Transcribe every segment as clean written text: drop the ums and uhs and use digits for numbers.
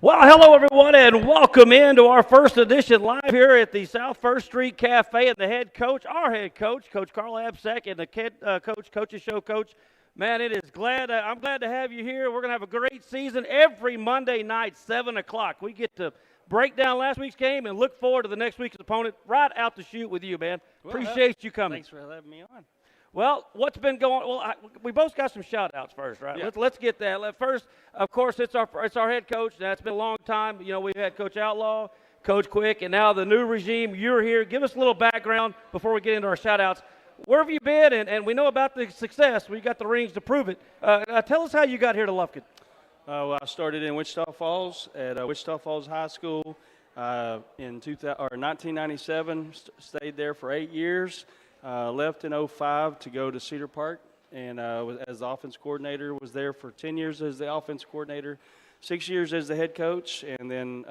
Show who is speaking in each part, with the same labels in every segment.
Speaker 1: Well, hello everyone, and welcome into our first edition live here at the South First Street Cafe. And the head coach, our head coach, Coach Carl Abseck, and the coaches show coach. Man, I'm glad to have you here. We're gonna have a great season every Monday night, 7 o'clock. We get to break down last week's game and look forward to the next week's opponent right out the chute with you, man. Appreciate you coming.
Speaker 2: Thanks for having me on.
Speaker 1: Well, what's been going? Well, we both got some shout-outs first, right?
Speaker 2: Yeah.
Speaker 1: Let's get that. First, of course, it's our head coach. That's been a long time. You know, we've had Coach Outlaw, Coach Quick, and now the new regime. You're here. Give us a little background before we get into our shout-outs. Where have you been? And we know about the success. We got the rings to prove it. Tell us how you got here to Lufkin.
Speaker 2: Well, I started in Wichita Falls at Wichita Falls High School in 1997. Stayed there for 8 years. Left in 05 to go to Cedar Park, and as the offense coordinator, was there for 10 years as the offense coordinator, 6 years as the head coach, and then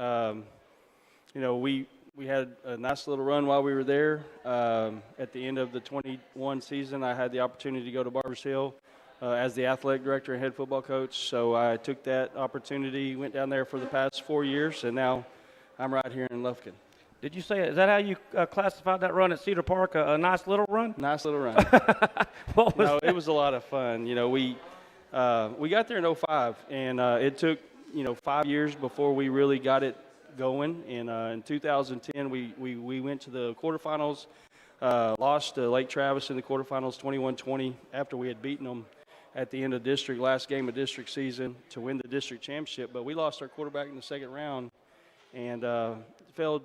Speaker 2: we had a nice little run while we were there. At the end of the 21 season, I had the opportunity to go to Barbers Hill as the athletic director and head football coach, so I took that opportunity, went down there for the past 4 years, and now I'm right here in Lufkin.
Speaker 1: Did you say, is that how you classified that run at Cedar Park, a nice little run?
Speaker 2: Nice little run.
Speaker 1: What was that?
Speaker 2: It was a lot of fun. You know, we got there in 05, and it took, 5 years before we really got it going. And in 2010, we went to the quarterfinals, lost to Lake Travis in the quarterfinals 21-20 after we had beaten them at the end of last game of district season to win the district championship. But we lost our quarterback in the second round and fell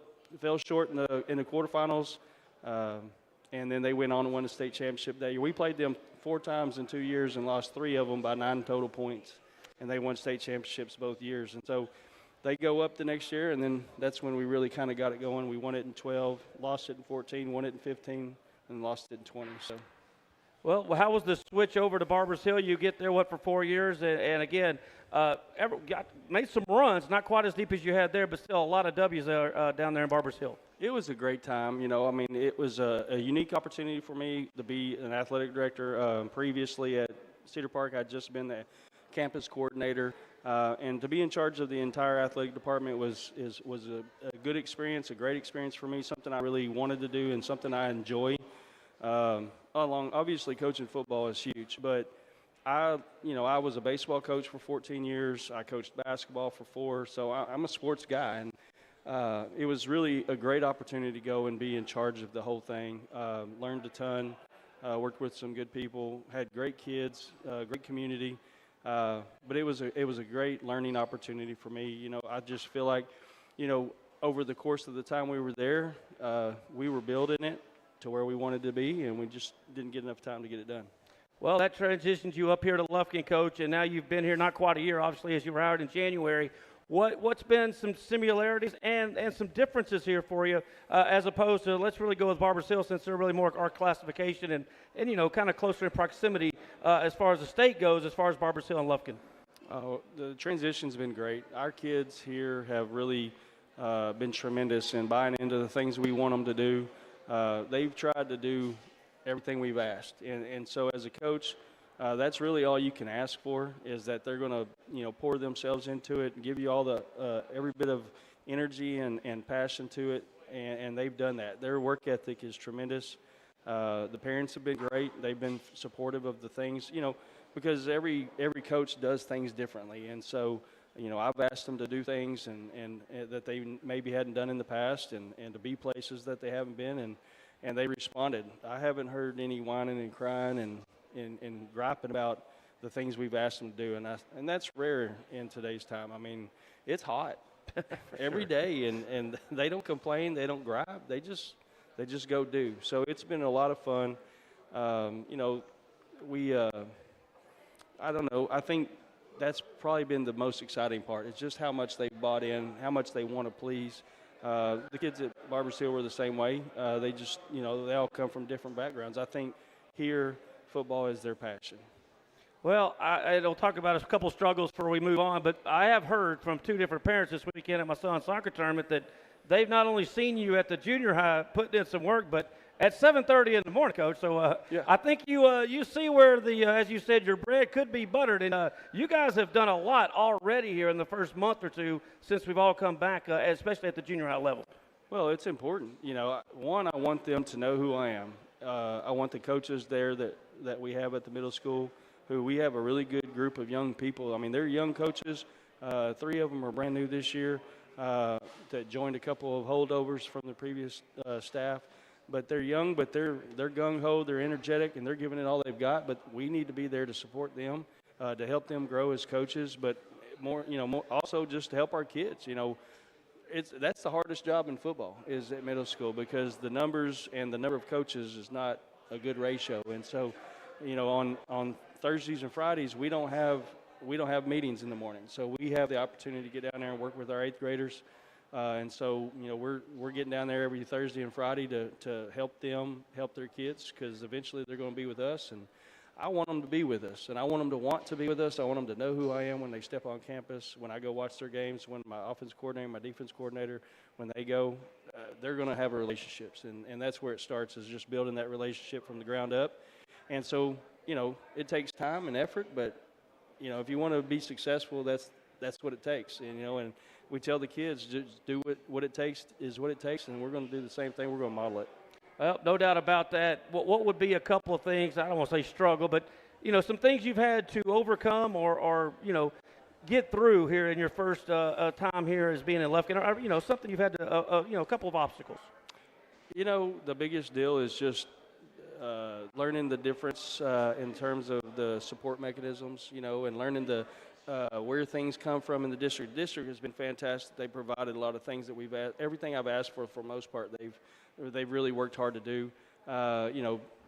Speaker 2: short in the quarterfinals, and then they went on to win the state championship that year. We played them 4 times in 2 years and lost 3 of them by 9 total points, and they won state championships both years. And so they go up the next year, and then that's when we really kind of got it going. We won it in 12, lost it in 14, won it in 15, and lost it in 20. So.
Speaker 1: Well, how was the switch over to Barbers Hill? You get there, for 4 years? And again, made some runs, not quite as deep as you had there, but still a lot of W's down there in Barbers Hill.
Speaker 2: It was a great time. It was a unique opportunity for me to be an athletic director. Previously at Cedar Park, I'd just been the campus coordinator. And to be in charge of the entire athletic department was a good experience, a great experience for me, something I really wanted to do and something I enjoy. Obviously coaching football is huge, but I was a baseball coach for 14 years. I coached basketball for 4, so I'm a sports guy, and it was really a great opportunity to go and be in charge of the whole thing. Learned a ton, worked with some good people, had great kids, great community, but it was a great learning opportunity for me. I just feel like, over the course of the time we were there, we were building it to where we wanted to be, and we just didn't get enough time to get it done.
Speaker 1: Well, that transitions you up here to Lufkin, Coach, and now you've been here not quite a year, obviously, as you were hired in January. What's been some similarities and some differences here for you, as opposed to, let's really go with Barbers Hill, since they're really more our classification and kind of closer in proximity as far as the state goes, as far as Barbers Hill and Lufkin?
Speaker 2: The transition's been great. Our kids here have really been tremendous in buying into the things we want them to do. They've tried to do everything we've asked, and so as a coach, that's really all you can ask for, is that they're going to pour themselves into it and give you all the every bit of energy and passion to it, and they've done that. Their work ethic is tremendous. The parents have been great. They've been supportive of the things, because every coach does things differently, and so I've asked them to do things and that they maybe hadn't done in the past, and to be places that they haven't been, and they responded. I haven't heard any whining and crying and griping about the things we've asked them to do, and that's rare in today's time. I mean, it's hot every day, and they don't complain, they don't gripe, they just go do. So it's been a lot of fun. I don't know. I think that's probably been the most exciting part. It's just how much they bought in, how much they want to please. The kids at Barbers Hill were the same way. They just, they all come from different backgrounds. I think here, football is their passion.
Speaker 1: Well, I'll talk about a couple struggles before we move on, but I have heard from 2 different parents this weekend at my son's soccer tournament that they've not only seen you at the junior high putting in some work, but at 7:30 in the morning, Coach. So
Speaker 2: Yeah.
Speaker 1: I think you see where the as you said, your bread could be buttered, and you guys have done a lot already here in the first month or two since we've all come back, especially at the junior high level.
Speaker 2: Well, it's important. One, I want them to know who I am. I want the coaches there that we have at the middle school, who we have a really good group of young people. I mean, they're young coaches. 3 of them are brand new this year that joined a couple of holdovers from the previous staff. But they're young, but they're gung-ho, they're energetic, and they're giving it all they've got. But we need to be there to support them, to help them grow as coaches, but more also just to help our kids. That's the hardest job in football is at middle school, because the numbers and the number of coaches is not a good ratio. And so, on Thursdays and Fridays we don't have meetings in the morning, so we have the opportunity to get down there and work with our 8th graders. And so, we're getting down there every Thursday and Friday to help them help their kids, because eventually they're going to be with us, and I want them to be with us, and I want them to want to be with us. I want them to know who I am when they step on campus, when I go watch their games, when my offense coordinator, my defense coordinator, when they go, they're going to have relationships, and that's where it starts, is just building that relationship from the ground up. And so, it takes time and effort, but, if you want to be successful, that's what it takes. And we tell the kids, just do what it takes is what it takes, and we're going to do the same thing. We're going to model it.
Speaker 1: Well, no doubt about that. What would be a couple of things, I don't want to say struggle, but, some things you've had to overcome or get through here in your first time here as being in Lufkin, or, something you've had to, a couple of obstacles?
Speaker 2: The biggest deal is just learning the difference in terms of the support mechanisms, and learning where things come from in the district. The district has been fantastic. They provided a lot of things that everything I've asked for the most part, they've really worked hard to do.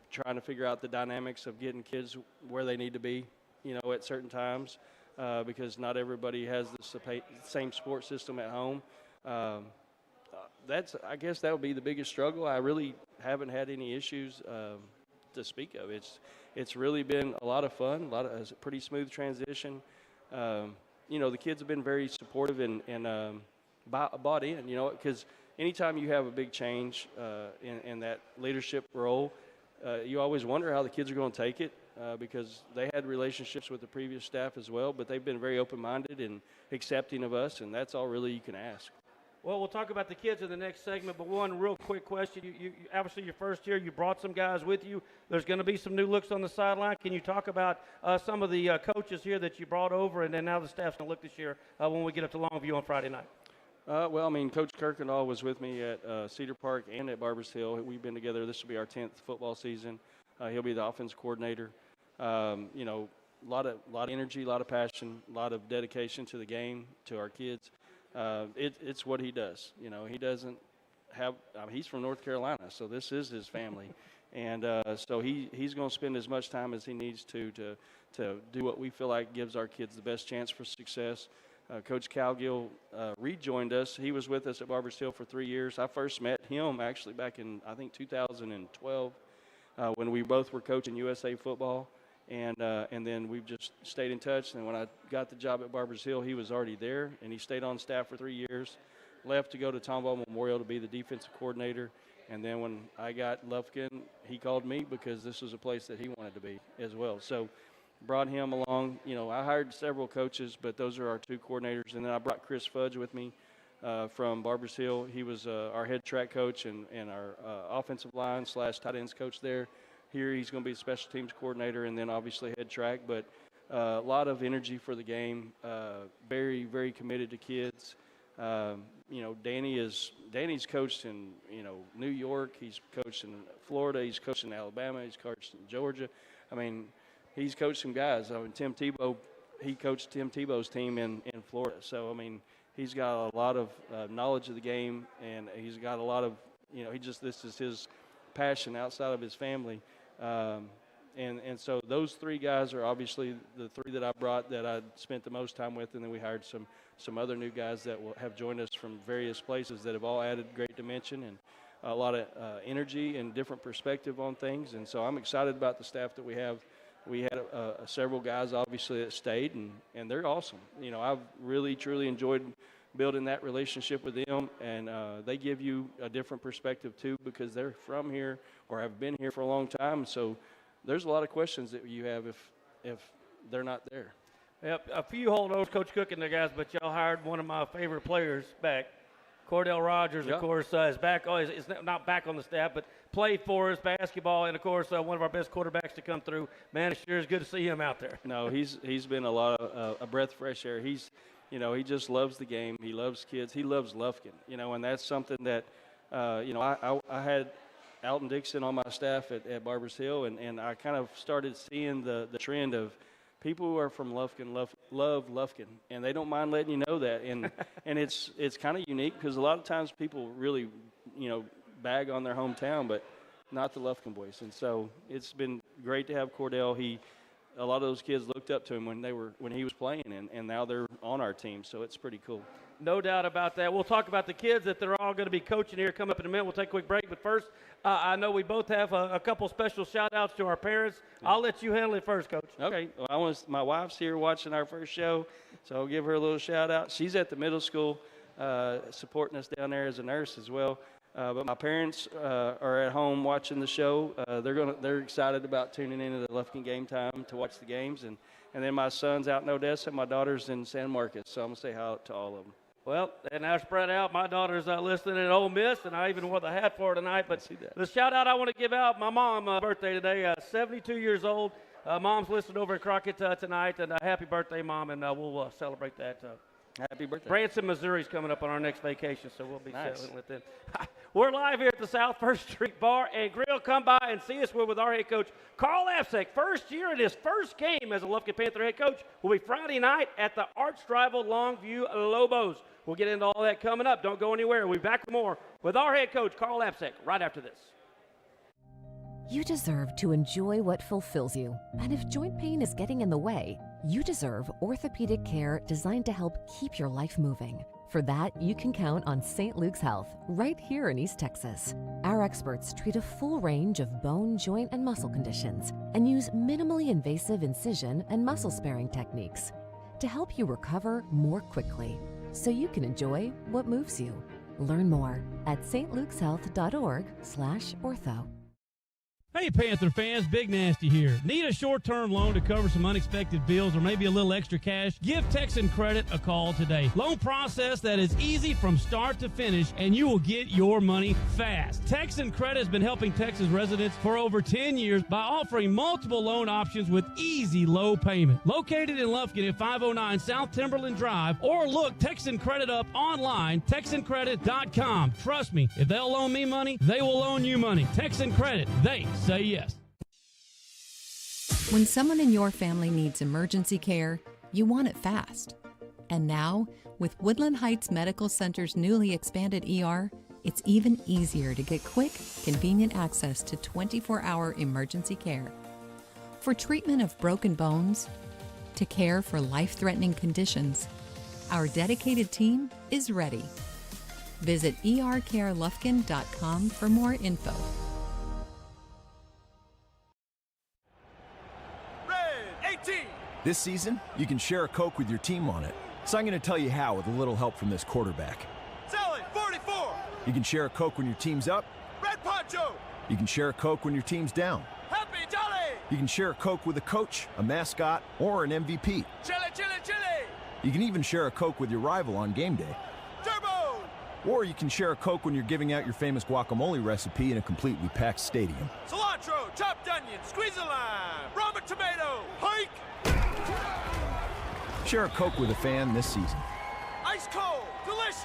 Speaker 2: Trying to figure out the dynamics of getting kids where they need to be, at certain times, because not everybody has the same support system at home. I guess that would be the biggest struggle. I really haven't had any issues to speak of. It's really been a lot of fun, a pretty smooth transition. The kids have been very supportive and bought in, because anytime you have a big change in that leadership role, you always wonder how the kids are going to take it, because they had relationships with the previous staff as well, but they've been very open-minded and accepting of us, and that's all really you can ask.
Speaker 1: Well, we'll talk about the kids in the next segment, but one real quick question. You obviously, your first year, you brought some guys with you. There's going to be some new looks on the sideline. Can you talk about some of the coaches here that you brought over, and then now the staff's going to look this year when we get up to Longview on Friday night?
Speaker 2: Coach Kirkendall was with me at Cedar Park and at Barbers Hill. We've been together. This will be our 10th football season. He'll be the offense coordinator. A lot of energy, a lot of passion, a lot of dedication to the game, to our kids. It's what he does. He doesn't have. He's from North Carolina, so this is his family, and so he's going to spend as much time as he needs to do what we feel like gives our kids the best chance for success. Coach Calgill rejoined us. He was with us at Barbers Hill for 3 years. I first met him actually back in, I think, 2012 when we both were coaching USA football. And then we've just stayed in touch. And when I got the job at Barbers Hill, he was already there, and he stayed on staff for 3 years, left to go to Tomball Memorial to be the defensive coordinator. And then when I got Lufkin, he called me because this was a place that he wanted to be as well. So brought him along. I hired several coaches, but those are our 2 coordinators. And then I brought Chris Fudge with me from Barbers Hill. He was our head track coach and our offensive line / tight ends coach there. Here he's going to be the special teams coordinator and then obviously head track. But a lot of energy for the game, very, very committed to kids. Danny's coached in, New York. He's coached in Florida. He's coached in Alabama. He's coached in Georgia. He's coached some guys. Tim Tebow, he coached Tim Tebow's team in Florida. So, he's got a lot of knowledge of the game, and he's got a lot of, this is his passion outside of his family. And so those 3 guys are obviously the 3 that I brought that I spent the most time with, and then we hired some other new guys that will have joined us from various places that have all added great dimension and a lot of energy and different perspective on things. And so I'm excited about the staff that we have. We had several guys obviously that stayed, and they're awesome. I've really truly enjoyed building that relationship with them, and they give you a different perspective too because they're from here or have been here for a long time. So there's a lot of questions that you have if they're not there.
Speaker 1: Yep, a few holdovers, Coach Cook and the guys, but y'all hired one of my favorite players back. Cordell Rogers,
Speaker 2: Yep.
Speaker 1: of course, is back. Oh, is not back on the staff, but played for us basketball, and of course, one of our best quarterbacks to come through. Man, it sure is good to see him out there.
Speaker 2: No, he's been a lot of a breath of fresh air. He just loves the game. He loves kids. He loves Lufkin. And that's something that I had Alton Dixon on my staff at Barbers Hill, and I kind of started seeing the trend of people who are from Lufkin love Lufkin, and they don't mind letting you know that. And and it's kind of unique because a lot of times people really, bag on their hometown, but not the Lufkin boys. And so it's been great to have Cordell. A lot of those kids looked up to him when he was playing, and now they're on our team. So it's pretty cool.
Speaker 1: No doubt about that. We'll talk about the kids that they're all going to be coaching here coming up in a minute. We'll take a quick break. But first, I know we both have a couple special shout-outs to our parents. I'll let you handle it first, Coach.
Speaker 2: Okay. Well, my wife's here watching our first show, so I'll give her a little shout-out. She's at the middle school supporting us down there as a nurse as well. But my parents are at home watching the show. They're excited about tuning into the Lufkin Game Time to watch the games. And then my son's out in Odessa, my daughter's in San Marcos. So I'm going to say hi to all of them.
Speaker 1: Well, and I spread out. My daughter's listening at Ole Miss, and I even wore the hat for her tonight. But the shout-out I want to give out, my mom's birthday today, 72 years old. Mom's listening over at Crockett tonight, and happy birthday, Mom, and we'll celebrate that.
Speaker 2: Happy birthday.
Speaker 1: Branson, Missouri's coming up on our next vacation, so we'll be
Speaker 2: Nice.
Speaker 1: settling with them. We're live here at the South First Street Bar and Grill. Come by and see us. We're with our head coach, Carl Abseck. First year in his first game as a Lufkin Panther head coach will be Friday night at the arch rival Longview Lobos. We'll get into all that coming up. Don't go anywhere. We'll be back with more with our head coach, Carl Abseck, right after this.
Speaker 3: You deserve to enjoy what fulfills you. And if joint pain is getting in the way, you deserve orthopedic care designed to help keep your life moving. For that, you can count on St. Luke's Health, right here in East Texas. Our experts treat a full range of bone, joint, and muscle conditions and use minimally invasive incision and muscle sparing techniques to help you recover more quickly so you can enjoy what moves you. Learn more at stlukeshealth.org/ortho.
Speaker 4: Hey Panther fans, Big Nasty here. Need a short-term loan to cover some unexpected bills or maybe a little extra cash? Give Texan Credit a call today. Loan process that is easy from start to finish, and you will get your money fast. Texan Credit has been helping Texas residents for over 10 years by offering multiple loan options with easy low payment. Located in Lufkin at 509 South Timberland Drive, or look Texan Credit up online, TexanCredit.com. Trust me, if they'll loan me money, they will loan you money. Texan Credit, they say yes.
Speaker 5: When someone in your family needs emergency care, you want it fast. And now, with Woodland Heights Medical Center's newly expanded ER, it's even easier to get quick, convenient access to 24-hour emergency care. For treatment of broken bones, to care for life-threatening conditions, our dedicated team is ready. Visit ercarelufkin.com for more info.
Speaker 6: This season, you can share a Coke with your team on it. So I'm going to tell you how with a little help from this quarterback.
Speaker 7: Sally, 44!
Speaker 6: You can share a Coke when your team's up.
Speaker 7: Red Poncho!
Speaker 6: You can share a Coke when your team's down.
Speaker 7: Happy Jolly!
Speaker 6: You can share a Coke with a coach, a mascot, or an MVP.
Speaker 7: Chili, chili, chili!
Speaker 6: You can even share a Coke with your rival on game day.
Speaker 7: Turbo!
Speaker 6: Or you can share a Coke when you're giving out your famous guacamole recipe in a completely packed stadium.
Speaker 7: Cilantro, chopped onion, squeeze a lime, Roma tomato, hike!
Speaker 6: Share a Coke with a fan this season.
Speaker 7: Ice cold, delicious!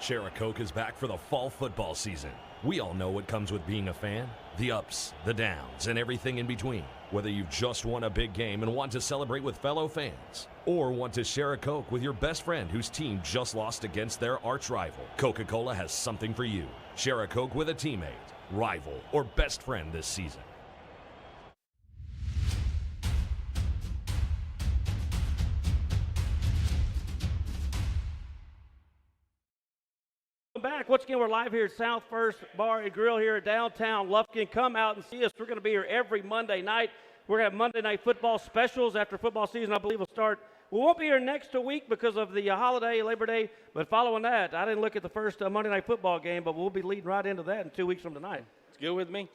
Speaker 8: Share a Coke is back for the fall football season. We all know what comes with being a fan. The ups, the downs, and everything in between. Whether you've just won a big game and want to celebrate with fellow fans, or want to share a Coke with your best friend whose team just lost against their arch rival, Coca-Cola has something for you. Share a Coke with a teammate, rival, or best friend this season.
Speaker 1: Back. Once again, we're live here at South First Bar and Grill here at downtown Lufkin. Come out and see us. We're going to be here every Monday night. We're going to have Monday Night Football specials after football season, I believe, will start. We won't be here next week because of the holiday, Labor Day, but following that, I didn't look at the first Monday Night Football game, but we'll be leading right into that in 2 weeks from tonight.
Speaker 2: It's good with me.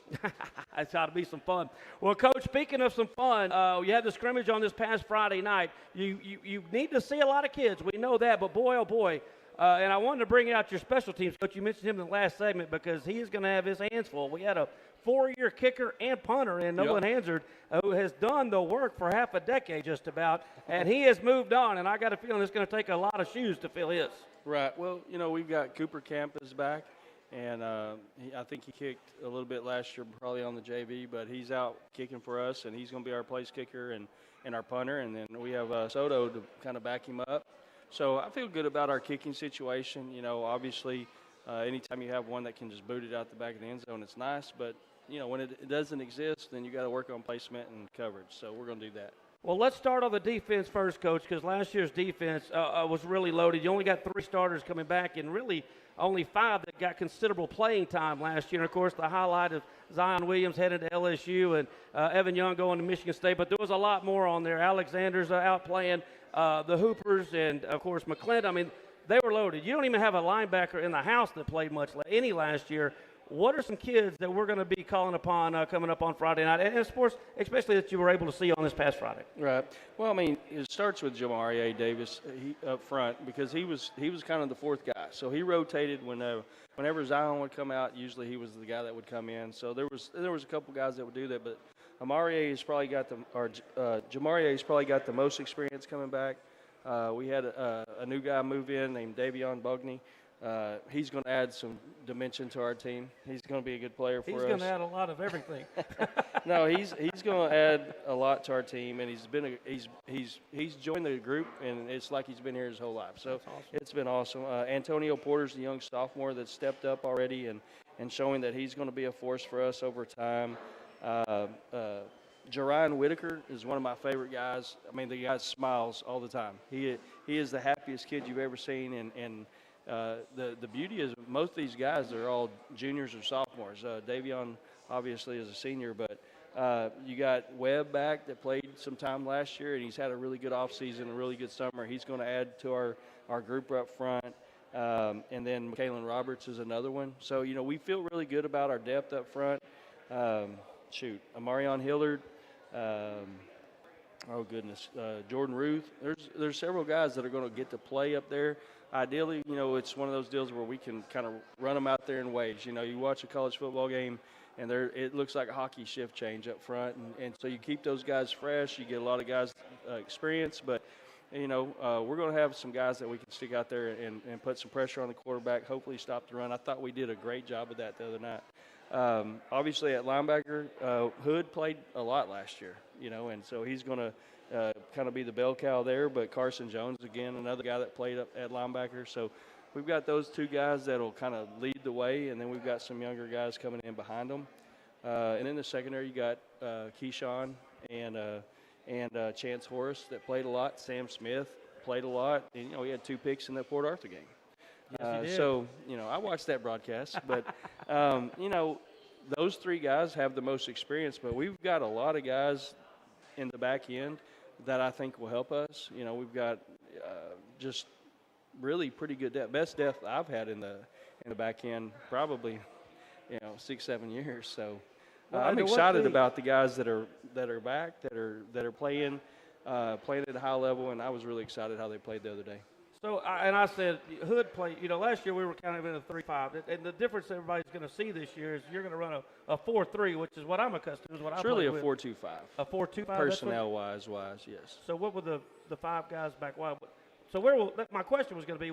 Speaker 1: That's got to be some fun. Well, Coach, speaking of some fun, you had the scrimmage on this past Friday night. You need to see a lot of kids. We know that, but boy, oh boy. And I wanted to bring out your special teams coach. You mentioned him in the last segment because he's going to have his hands full. We had a 4-year kicker and punter in Nolan Hansard who has done the work for half a decade just about, and he has moved on, and I got a feeling it's going to take a lot of shoes to fill his.
Speaker 2: Right. Well, we've got Cooper Camp is back, and I think he kicked a little bit last year probably on the JV, but he's out kicking for us, and he's going to be our place kicker and our punter, and then we have Soto to kind of back him up. So I feel good about our kicking situation. Obviously, anytime you have one that can just boot it out the back of the end zone, it's nice. But, when it doesn't exist, then you got to work on placement and coverage. So we're going to do that.
Speaker 1: Well, let's start on the defense first, Coach, because last year's defense was really loaded. You only got 3 starters coming back and really only 5 that got considerable playing time last year. And, of course, the highlight of Zion Williams headed to LSU and Evan Young going to Michigan State. But there was a lot more on there. Alexander's out playing the Hoopers and, of course, McClendon. I mean, they were loaded. You don't even have a linebacker in the house that played any last year. What are some kids that we're going to be calling upon coming up on Friday night, and sports, especially that you were able to see on this past Friday?
Speaker 2: Right. Well, I mean, it starts with Jamarie Davis up front because he was kind of the 4th guy. So he rotated whenever Zion would come out. Usually he was the guy that would come in. So there was a couple guys that would do that, but Jamarie has probably got the most experience coming back. We had a new guy move in named Davion Bugney. He's going to add some dimension to our team. He's going to be a good player for us.
Speaker 1: He's going to add a lot of everything.
Speaker 2: No, he's going to add a lot to our team, and he's joined the group, and it's like he's been here his whole life. So awesome. It's been awesome. Antonio Porter's the young sophomore that stepped up already and showing that he's going to be a force for us over time. Jerian Whitaker is one of my favorite guys. I mean, the guy smiles all the time. He is the happiest kid you've ever seen, and the beauty is most of these guys are all juniors or sophomores. Davion obviously is a senior, but you got Webb back that played some time last year, and he's had a really good offseason, a really good summer. He's going to add to our group up front. And then Kalen Roberts is another one. So, we feel really good about our depth up front. Amarion Hillard. Jordan Ruth. There's several guys that are going to get to play up there. Ideally, it's one of those deals where we can kind of run them out there in waves. You watch a college football game, and it looks like a hockey shift change up front. And so you keep those guys fresh. You get a lot of guys experience. But, we're going to have some guys that we can stick out there and put some pressure on the quarterback, hopefully stop the run. I thought we did a great job of that the other night. Obviously, at linebacker, Hood played a lot last year, and so he's going to kind of be the bell cow there. But Carson Jones, again, another guy that played up at linebacker. So we've got those 2 guys that will kind of lead the way, and then we've got some younger guys coming in behind them. And in the secondary, you got Keyshawn and Chance Horace that played a lot. Sam Smith played a lot. And, he had 2 picks in that Port Arthur game.
Speaker 1: Yes,
Speaker 2: so, I watched that broadcast. But, those 3 guys have the most experience. But we've got a lot of guys in the back end that I think will help us. We've got just really pretty good depth. Best depth I've had in the back end probably, 6-7 years. So I'm excited about the guys that are back, that are playing at a high level, and I was really excited how they played the other day.
Speaker 1: So, I said, Hood played, last year we were kind of in a 3-5. And the difference everybody's going to see this year is you're going to run a 4-3, which is what I'm accustomed to.
Speaker 2: It's really a 4-2-5.
Speaker 1: A 4-2-5?
Speaker 2: Personnel-wise, yes.
Speaker 1: So what will the 5 guys back? So my question was going to be,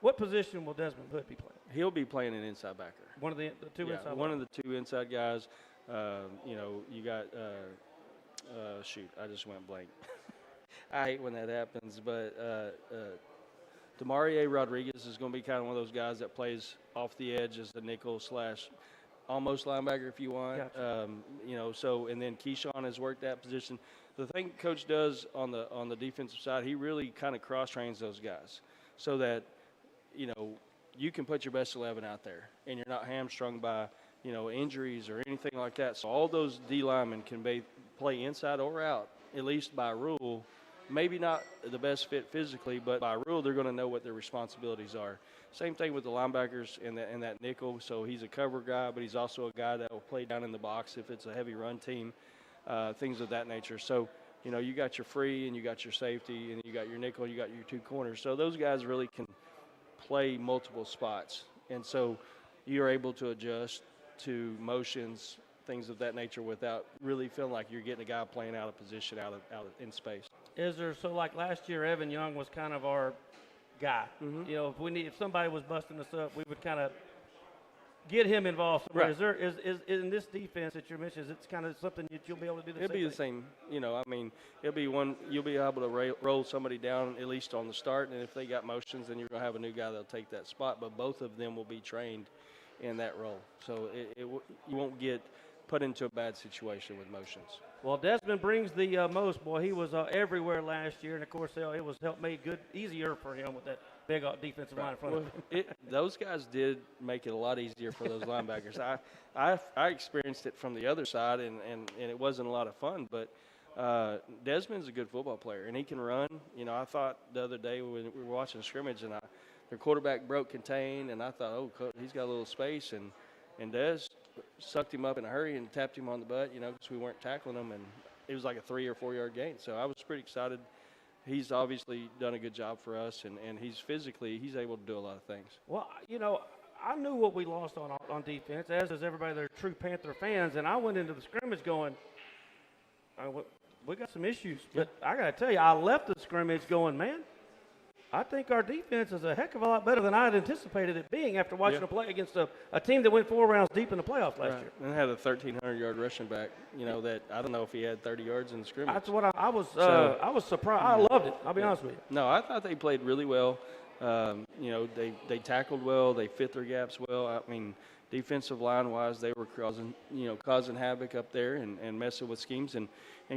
Speaker 1: what position will Desmond Hood be playing?
Speaker 2: He'll be playing an inside backer.
Speaker 1: One of the 2 inside
Speaker 2: one of the 2 inside guys. You got, I just went blank. I hate when that happens, but Demarie Rodriguez is going to be kind of one of those guys that plays off the edge as the nickel / almost linebacker if you want. Gotcha. And then Keyshawn has worked that position. The thing Coach does on the defensive side, he really kind of cross-trains those guys so that, you can put your best 11 out there and you're not hamstrung by, injuries or anything like that. So all those D linemen can play inside or out, at least by rule. Maybe not the best fit physically, but by rule, they're going to know what their responsibilities are. Same thing with the linebackers and that nickel. So he's a cover guy, but he's also a guy that will play down in the box if it's a heavy run team, things of that nature. So, you got your free and you got your safety and you got your nickel and you got your two corners. So those guys really can play multiple spots. And so you're able to adjust to motions, things of that nature, without really feeling like you're getting a guy playing out of position, out in space.
Speaker 1: Is there, so like last year, Evan Young was kind of our guy.
Speaker 2: Mm-hmm.
Speaker 1: If somebody was busting us up, we would kind of get him involved.
Speaker 2: Right.
Speaker 1: Is in this defense that you mentioned, it's kind of something that you'll be able to do the
Speaker 2: It'll
Speaker 1: same
Speaker 2: be the same, it'll be one, you'll be able to roll somebody down at least on the start, and if they got motions, then you're going to have a new guy that'll take that spot, but both of them will be trained in that role. So you won't get put into a bad situation with motions.
Speaker 1: Well, Desmond brings the most. Boy, he was everywhere last year, and of course, it was made easier for him with that big defensive line in front of him.
Speaker 2: Those guys did make it a lot easier for those linebackers. I experienced it from the other side, and it wasn't a lot of fun. But Desmond's a good football player, and he can run. I thought the other day when we were watching a scrimmage, and their quarterback broke contain, and I thought, he's got a little space, and Des sucked him up in a hurry and tapped him on the butt, because we weren't tackling him, and it was like a 3 or 4 yard gain. So I was pretty excited. He's obviously done a good job for us, and he's able to do a lot of things.
Speaker 1: Well, I knew what we lost on defense, as does everybody that are true Panther fans, and I went into the scrimmage going, we got some issues. But I got to tell you, I left the scrimmage going, man, I think our defense is a heck of a lot better than I had anticipated it being after watching them play against a team that went 4 rounds deep in the playoffs last year.
Speaker 2: And had a 1,300-yard rushing back, that I don't know if he had 30 yards in the scrimmage.
Speaker 1: That's what I was surprised. I loved it. I'll be honest with you.
Speaker 2: No, I thought they played really well. They tackled well. They fit their gaps well. I mean, defensive line-wise, they were causing havoc up there and messing with schemes. And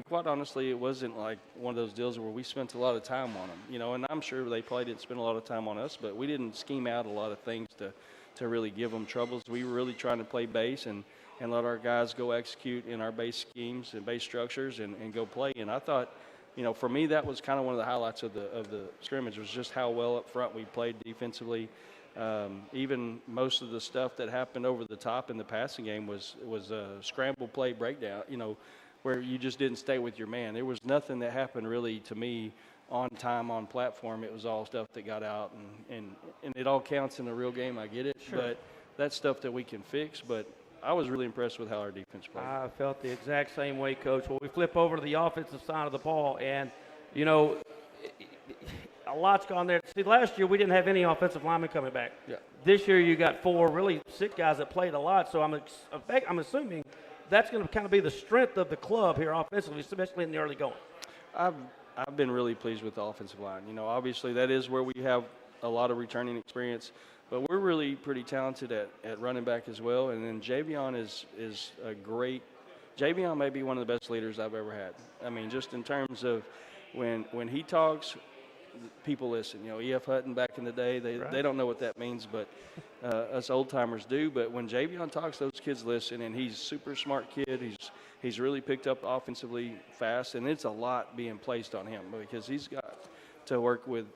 Speaker 2: quite honestly, it wasn't like one of those deals where we spent a lot of time on them. And I'm sure they probably didn't spend a lot of time on us, but we didn't scheme out a lot of things to really give them troubles. We were really trying to play base and let our guys go execute in our base schemes and base structures and go play. And I thought, for me, that was kind of one of the highlights of the scrimmage, was just how well up front we played defensively. Even most of the stuff that happened over the top in the passing game was a scramble play breakdown, where you just didn't stay with your man. There was nothing that happened really to me on time, on platform. It was all stuff that got out, and it all counts in a real game. I get it,
Speaker 1: sure.
Speaker 2: But that's stuff that we can fix. But I was really impressed with how our defense played.
Speaker 1: I felt the exact same way, Coach. Well, we flip over to the offensive side of the ball, and, a lot's gone there. See, last year we didn't have any offensive linemen coming back.
Speaker 2: Yeah.
Speaker 1: This year you got 4 really sick guys that played a lot, so I'm assuming that's going to kind of be the strength of the club here offensively, especially in the early going.
Speaker 2: I've been really pleased with the offensive line. Obviously that is where we have a lot of returning experience, but we're really pretty talented at running back as well. And then Javion is a great – Javion may be one of the best leaders I've ever had. I mean, just in terms of when he talks – people listen. E.F. Hutton back in the day, they don't know what that means, but us old-timers do. But when Javion talks, those kids listen, and he's a super smart kid. He's really picked up offensively fast, and it's a lot being placed on him because he's got to work with,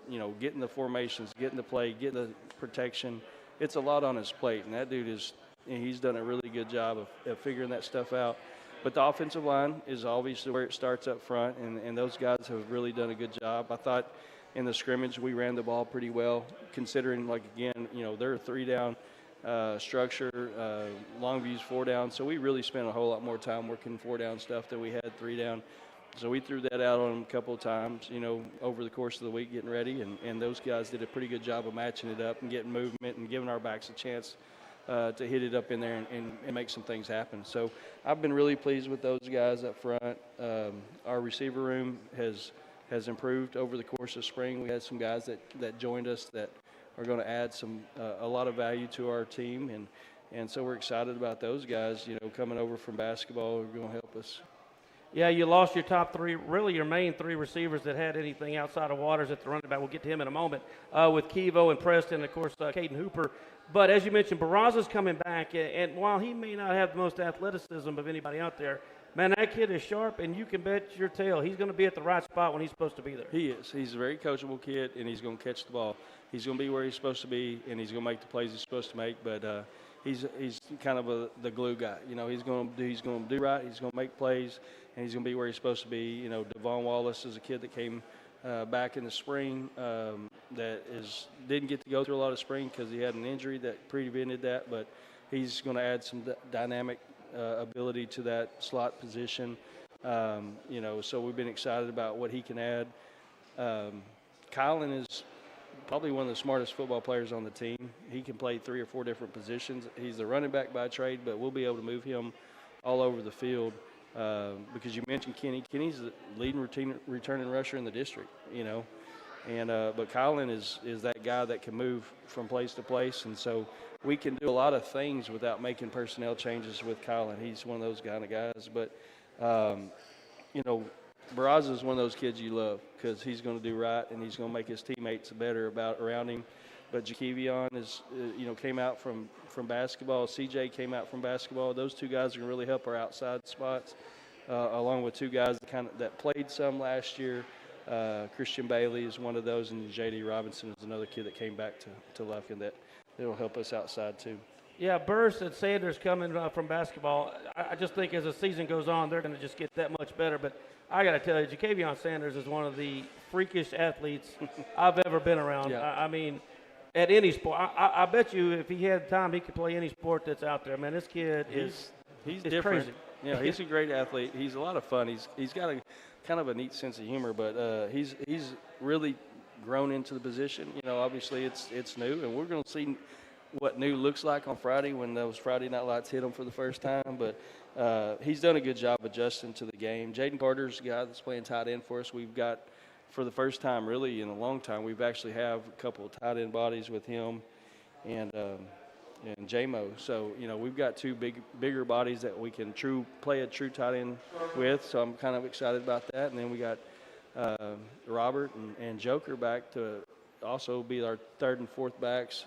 Speaker 2: getting the formations, getting the play, getting the protection. It's a lot on his plate, and that dude he's done a really good job of figuring that stuff out. But the offensive line is obviously where it starts up front, and those guys have really done a good job. I thought in the scrimmage we ran the ball pretty well, considering, they're a 3-down structure, Longview's 4-down. So we really spent a whole lot more time working 4-down stuff than we had 3-down. So we threw that out on them a couple of times, over the course of the week getting ready. And those guys did a pretty good job of matching it up and getting movement and giving our backs a chance to hit it up in there and make some things happen. So I've been really pleased with those guys up front. Our receiver room has improved over the course of spring. We had some guys that joined us that are going to add a lot of value to our team, and so we're excited about those guys, coming over from basketball, are going to help us.
Speaker 1: Yeah, you lost your top 3, really your main 3 receivers that had anything outside of Waters at the running back. We'll get to him in a moment with Kevo and Preston, and, of course, Caden Hooper. But as you mentioned, Barraza's coming back, and while he may not have the most athleticism of anybody out there, man, that kid is sharp, and you can bet your tail he's going to be at the right spot when he's supposed to be there.
Speaker 2: He is. He's a very coachable kid, and he's going to catch the ball. He's going to be where he's supposed to be, and he's going to make the plays he's supposed to make. But he's kind of the glue guy. You know, he's going to do right. He's going to make plays, and he's going to be where he's supposed to be. You know, Devon Wallace is a kid that came back in the spring didn't get to go through a lot of spring because he had an injury that prevented that. But he's going to add some dynamic ability to that slot position. You know, so we've been excited about what he can add. Kylan is probably one of the smartest football players on the team. He can play 3 or 4 different positions. He's the running back by trade, but we'll be able to move him all over the field because you mentioned Kenny. Kenny's the leading returning rusher in the district, you know. And but Kylan is that guy that can move from place to place, and so we can do a lot of things without making personnel changes with Kylan. He's one of those kind of guys. But, you know, Barraza is one of those kids you love because he's going to do right and he's going to make his teammates better around him. But Jakevion came out from basketball. CJ came out from basketball. Those 2 guys are going to really help our outside spots, along with 2 guys that played some last year. Christian Bailey is one of those, and J.D. Robinson is another kid that came back to Lufkin that will help us outside too.
Speaker 1: Yeah, Burris and Sanders coming from basketball. I just think as the season goes on, they're going to just get that much better. But I got to tell you, Jakevion Sanders is one of the freakish athletes I've ever been around.
Speaker 2: Yeah.
Speaker 1: I mean, at any sport. I bet you if he had time, he could play any sport that's out there. Man, this kid is
Speaker 2: different.
Speaker 1: Crazy.
Speaker 2: Yeah, he's a great athlete. He's a lot of fun. He's got a kind of a neat sense of humor, but he's really grown into the position. You know, obviously it's new, and we're going to see what new looks like on Friday when those Friday night lights hit him for the first time. But he's done a good job adjusting to the game. Jaden Carter's the guy that's playing tight end for us. We've got, for the first time really in a long time, we've actually have a couple of tight end bodies with him and J-Mo. So, you know, we've got 2 bigger bodies that we can play a true tight end with. So I'm kind of excited about that. And then we got Robert and Joker back to also be our 3rd and 4th backs.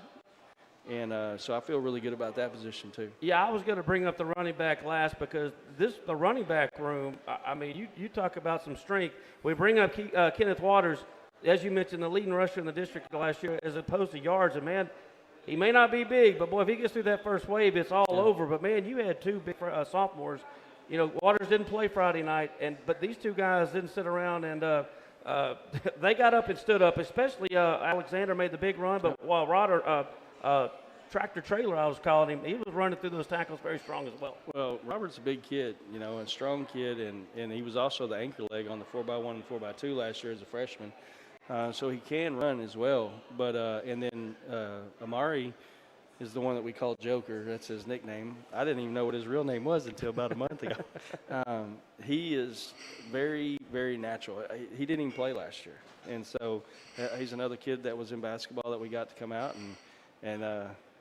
Speaker 2: And so I feel really good about that position too.
Speaker 1: Yeah, I was going to bring up the running back last because the running back room, I mean, you talk about some strength. We bring up Kenneth Waters, as you mentioned, the leading rusher in the district last year as opposed to yards. And, man, he may not be big, but, boy, if he gets through that first wave, it's all over. But, man, you had 2 big sophomores. You know, Waters didn't play Friday night, but these 2 guys didn't sit around and they got up and stood up, especially Alexander made the big run, but while tractor trailer, I was calling him, he was running through those tackles very strong as well.
Speaker 2: Well, Robert's a big kid, you know, and strong kid, and he was also the anchor leg on the 4x1 and 4x2 last year as a freshman. So he can run as well. But and then Amari is the one that we call Joker. That's his nickname. I didn't even know what his real name was until about a month ago. He is very, very natural. He didn't even play last year. And so he's another kid that was in basketball that we got to come out, and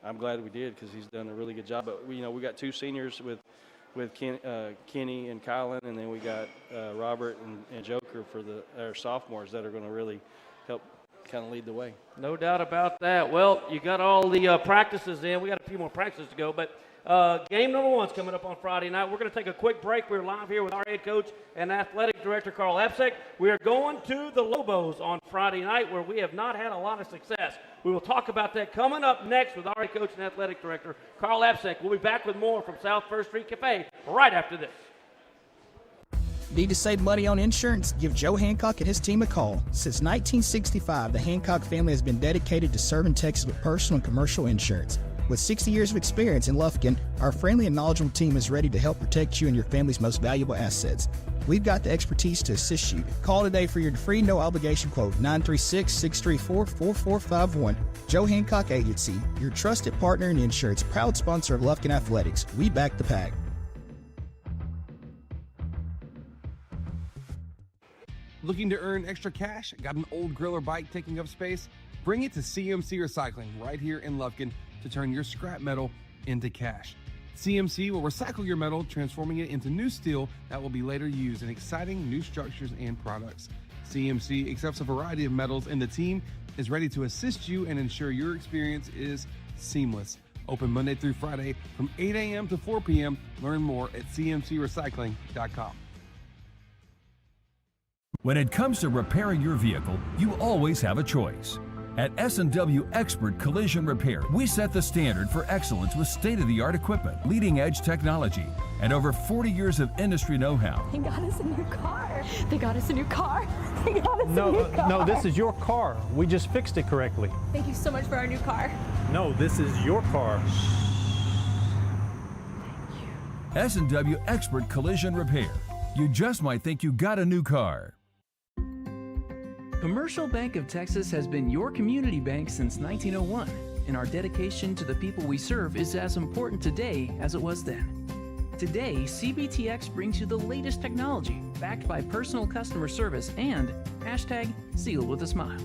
Speaker 2: I'm glad we did because he's done a really good job. But, we got 2 seniors with Kenny and Kylan, and then we got Robert and Joker for our sophomores that are going to really help kind of lead the way.
Speaker 1: No doubt about that. Well, you got all the practices in. We got a few more practices to go, but game number 1's coming up on Friday night. We're going to take a quick break. We're live here with our head coach and athletic director, Carl Abseck. We are going to the Lobos on Friday night where we have not had a lot of success. We will talk about that coming up next with our head coach and athletic director, Carl Abseck. We'll be back with more from South First Street Cafe right after this.
Speaker 9: Need to save money on insurance? Give Joe Hancock and his team a call. Since 1965, the Hancock family has been dedicated to serving Texas with personal and commercial insurance. With 60 years of experience in Lufkin, our friendly and knowledgeable team is ready to help protect you and your family's most valuable assets. We've got the expertise to assist you. Call today for your free no-obligation quote, 936-634-4451. Joe Hancock Agency, your trusted partner in insurance, proud sponsor of Lufkin Athletics. We back the pack.
Speaker 10: Looking to earn extra cash? Got an old grill or bike taking up space? Bring it to CMC Recycling right here in Lufkin to turn your scrap metal into cash. CMC will recycle your metal, transforming it into new steel that will be later used in exciting new structures and products. CMC accepts a variety of metals, and the team is ready to assist you and ensure your experience is seamless. Open Monday through Friday from 8 a.m. to 4 p.m. Learn more at cmcrecycling.com.
Speaker 6: When it comes to repairing your vehicle, you always have a choice. At S&W Expert Collision Repair, we set the standard for excellence with state-of-the-art equipment, leading-edge technology, and over 40 years of industry know-how.
Speaker 11: They got us a new car. They got us a new car. They got us a new car.
Speaker 12: No, this is your car. We just fixed it correctly.
Speaker 11: Thank you so much for our new car.
Speaker 12: No, this is your car.
Speaker 6: S&W Expert Collision Repair. You just might think you got a new car.
Speaker 13: Commercial Bank of Texas has been your community bank since 1901, and our dedication to the people we serve is as important today as it was then. Today, CBTX brings you the latest technology, backed by personal customer service and #Sealed with a Smile.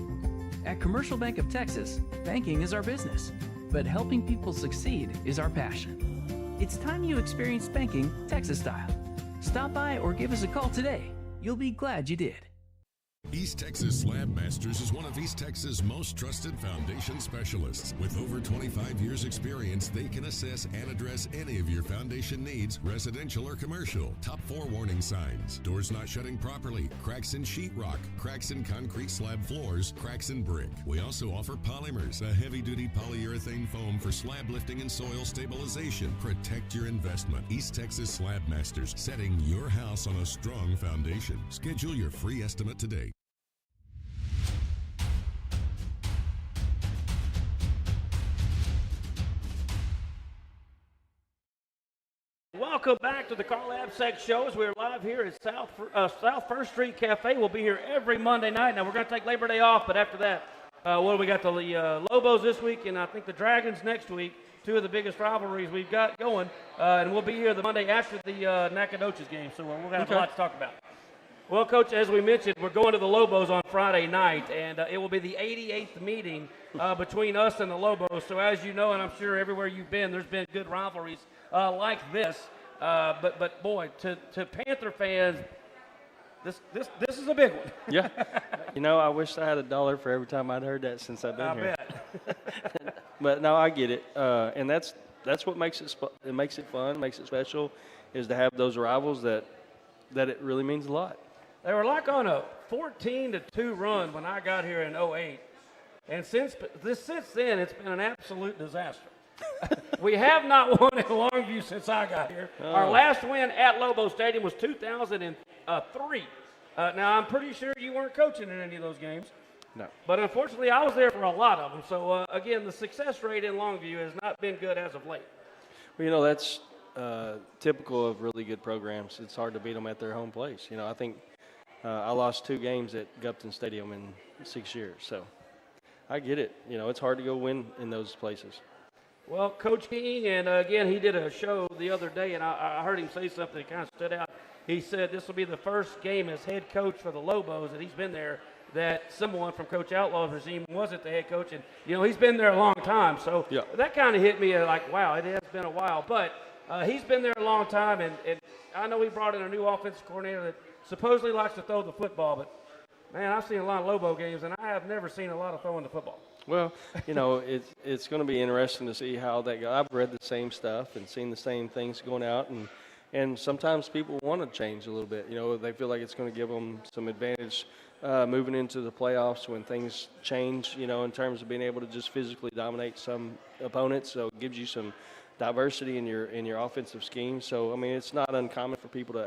Speaker 13: At Commercial Bank of Texas, banking is our business, but helping people succeed is our passion. It's time you experience banking Texas style. Stop by or give us a call today. You'll be glad you did.
Speaker 14: East Texas Slab Masters is one of East Texas' most trusted foundation specialists. With over 25 years experience, they can assess and address any of your foundation needs, residential or commercial. Top 4 warning signs: doors not shutting properly, cracks in sheetrock, cracks in concrete slab floors, cracks in brick. We also offer polymers, a heavy-duty polyurethane foam for slab lifting and soil stabilization. Protect your investment. East Texas Slab Masters, setting your house on a strong foundation. Schedule your free estimate today.
Speaker 1: Welcome back to the Carl Abseck Show. As we're live here at South First Street Cafe. We'll be here every Monday night. Now, we're going to take Labor Day off, but after that, we got the Lobos this week, and I think the Dragons next week, 2 of the biggest rivalries we've got going, and we'll be here the Monday after the Nacogdoches game, so we're going to have a lot to talk about. Well, Coach, as we mentioned, we're going to the Lobos on Friday night, and it will be the 88th meeting between us and the Lobos. So as you know, and I'm sure everywhere you've been, there's been good rivalries like this. But boy, to Panther fans, this is a big one.
Speaker 2: Yeah. You know, I wish I had $1 for every time I'd heard that since I've been here.
Speaker 1: I bet.
Speaker 2: But no, I get it. And that's what makes it fun, makes it special, is to have those rivals that it really means a lot.
Speaker 1: They were like on a 14-2 run when I got here in 08. And since then, it's been an absolute disaster. We have not won in Longview since I got here.
Speaker 2: Oh.
Speaker 1: Our last win at Lobo Stadium was 2003. Now, I'm pretty sure you weren't coaching in any of those games.
Speaker 2: No.
Speaker 1: But unfortunately, I was there for a lot of them. So, again, the success rate in Longview has not been good as of late.
Speaker 2: Well, you know, that's typical of really good programs. It's hard to beat them at their home place. You know, I think I lost 2 games at Gupton Stadium in 6 years. So I get it. You know, it's hard to go win in those places.
Speaker 1: Well, Coach King, and again, he did a show the other day, and I heard him say something that kind of stood out. He said this will be the first game as head coach for the Lobos that he's been there that someone from Coach Outlaw's regime wasn't the head coach. And, you know, he's been there a long time. So that kind of hit me like, wow, it has been a while. But he's been there a long time, and I know he brought in a new offensive coordinator that supposedly likes to throw the football. But, man, I've seen a lot of Lobo games, and I have never seen a lot of throwing the football.
Speaker 2: Well, you know, it's going to be interesting to see how that goes. I've read the same stuff and seen the same things going out, and sometimes people want to change a little bit. You know, they feel like it's going to give them some advantage moving into the playoffs when things change, you know, in terms of being able to just physically dominate some opponents. So it gives you some diversity in your offensive scheme. So, I mean, it's not uncommon for people